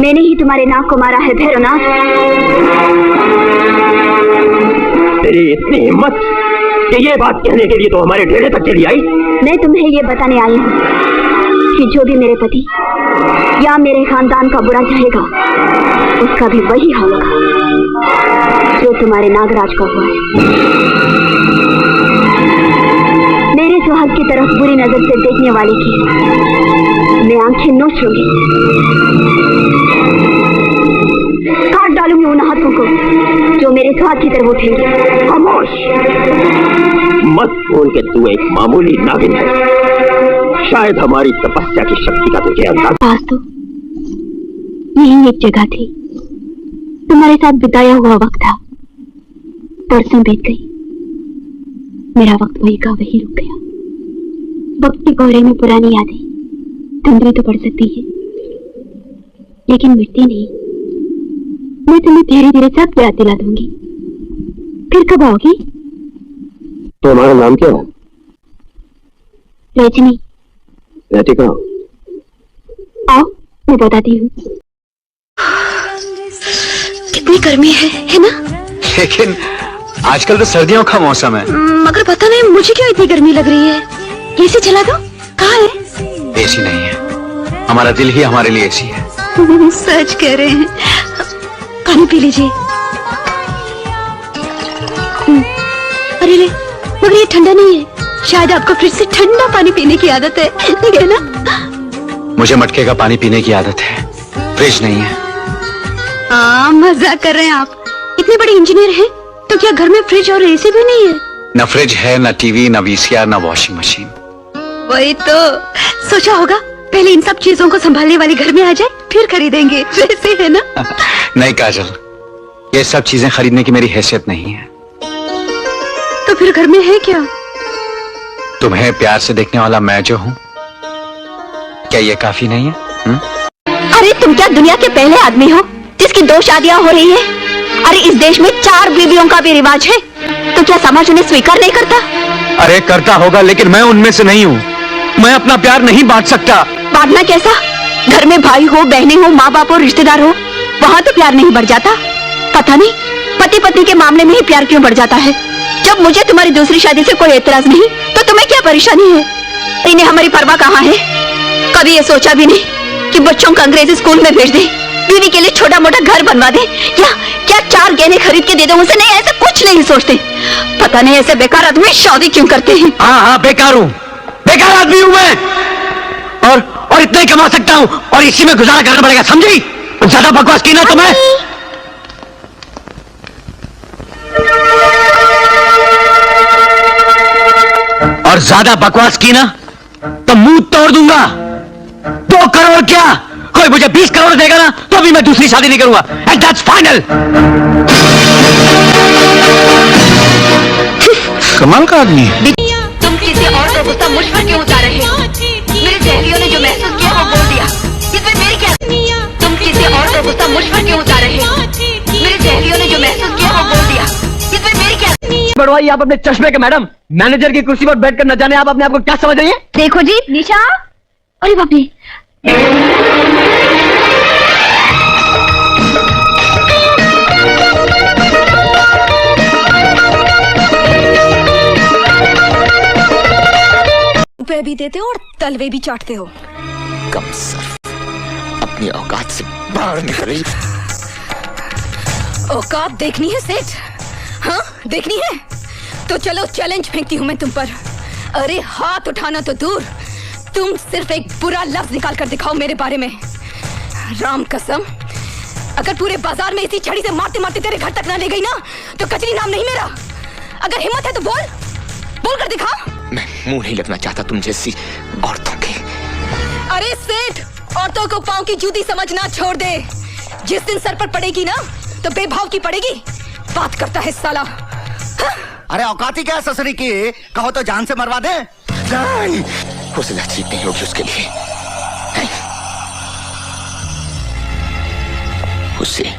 मैंने ही तुम्हारे नाक को मारा है भैरवनाथ। तेरी इतनी हिम्मत कि ये बात कहने के लिए तो हमारे डेरे तक चली आई। मैं तुम्हें ये बताने आई हूँ कि जो भी मेरे पति या मेरे खानदान का बुरा चाहेगा उसका भी वही हाल होगा जो तुम्हारे नागराज का हुआ है। मेरे सुहाग की तरफ बुरी नजर से देखने वाले की मैं आंखें नोच लूंगी, काट डालूंगी उन हाथों को जो मेरे सुहाग की तरफ उठेंगे। खामोश, मत भूल के तू एक मामूली नागिन है। शायद हमारी तपस्या की शक्ति का तुझे अंदाजा। आज तो यही एक जगह थी, तुम्हारे साथ बिताया हुआ वक्त था। परसों बीत गई, मेरा वक्त वही का वही रुक गया। वक्त के कोहरे में पुरानी यादें धुंधली तो पड़ सकती है लेकिन मिटती नहीं। मैं तुम्हें धीरे धीरे सब याद दिला दूंगी। फिर कब आओगी? तुम्हारा नाम क्या है? रजनी। रहती कहाँ? आओ मैं बताती हूँ। कितनी गर्मी है ना? लेकिन आजकल तो सर्दियों का मौसम है। मगर पता नहीं मुझे क्यों इतनी गर्मी लग रही है। एसी चला दो। कहाँ है? एसी नहीं है, हमारा दिल ही हमारे लिए एसी है। सच कह रहे हैं। पानी पी लीजिए। अरे रे, मगर ये ठंडा नहीं है। शायद आपको फ्रिज से ठंडा पानी पीने की आदत है ना? मुझे मटके का पानी पीने की आदत है, फ्रिज नहीं है। मजाक कर रहे हैं आप। इतने बड़े इंजीनियर हैं तो क्या घर में फ्रिज और एसी भी नहीं है? न फ्रिज है, न टीवी, न वीसीआर, न वॉशिंग मशीन। वही तो सोचा होगा पहले इन सब चीजों को संभालने वाली घर में आ जाए फिर खरीदेंगे, वैसे है ना? नहीं काजल, ये सब चीजें खरीदने की मेरी हैसियत नहीं है। तो फिर घर में है क्या? तुम्हें प्यार से देखने वाला मैं जो हूँ, क्या ये काफी नहीं है? अरे तुम क्या दुनिया के पहले आदमी हो जिसकी 2 शादियां हो रही है? अरे इस देश में 4 बीवियों का भी रिवाज है, तो क्या समाज उन्हें स्वीकार नहीं करता? अरे करता होगा, लेकिन मैं उनमें से नहीं हूँ। मैं अपना प्यार नहीं बांट सकता। बांटना कैसा? घर में भाई हो, बहनें हो, माँ बाप हो, रिश्तेदार हो, वहाँ तो प्यार नहीं बढ़ जाता? पता नहीं पति पत्नी के मामले में ही प्यार क्यों बढ़ जाता है। जब मुझे तुम्हारी दूसरी शादी से कोई एतराज नहीं तो तुम्हें क्या परेशानी है? इन्हें हमारी परवाह कहाँ है? कभी ये सोचा भी नहीं कि बच्चों को अंग्रेजी स्कूल में भेज दे, बीवी के लिए छोटा मोटा घर बनवा दे, या क्या 4 गहने खरीद के दे दो उसे? नहीं, ऐसा कुछ नहीं सोचते। पता नहीं ऐसे बेकार आदमी शादी क्यों करते हैं। हाँ, बेकार हूँ, बेकार आदमी हूँ मैं। और इतना ही कमा सकता हूँ और इसी में गुजारा करना पड़ेगा, समझी? ज्यादा बकवास की ना तो मैं और ज्यादा बकवास की ना तो मुंह तोड़ दूंगा। 2 करोड़ क्या, कोई मुझे 20 करोड़ देगा ना तो भी मैं दूसरी शादी नहीं करूंगा। And that's final. कमाल का आदमी है। तुम किसी और का गुस्सा मुझ पर क्यों उतार रहे हो? मेरे सहेलियों ने जो महसूस किया वो बोल दिया, इसमें मेरी क्या? तुम किसी और का गुस्सा मुझ पर क्यों उतार रहे हो? मेरे सहेलियों ने जो महसूस किया वो बोल दिया, इसमें मेरी क्या? बढ़वाइए आप अपने चश्मे के मैडम। मैनेजर की कुर्सी पर बैठकर न जाने आप अपने आप को क्या समझ रही है? देखो जी निशा। अरे बाप रे, रुपए भी देते हो और तलवे भी चाटते हो। कम सर, अपनी औकात से बाहर निकली। औकात देखनी है सेठ? हाँ देखनी है तो चलो चैलेंज फेंकती हूँ मैं तुम पर। अरे हाथ उठाना तो दूर, तुम सिर्फ एक बुरा लफ्ज निकाल कर दिखाओ मेरे बारे में। राम कसम, अगर पूरे बाजार में इसी छड़ी से मारते मारते तेरे घर तक ना ले गई ना तो कचरी नाम नहीं मेरा। अगर हिम्मत है तो बोल, बोल कर दिखा। मैं मुंह नहीं लगना चाहता तुम जैसी औरतों के। अरे सेठ, औरतों को पांव की जूती समझना छोड़ दे। जिस दिन सर पर पड़ेगी ना तो बेभाव की पड़ेगी। बात करता है साला। अरे औकाती क्या ससुरी की, कहो तो जान से मरवा दे। नहीं, वो सजा ठीक नहीं होगी उसके लिए। उसे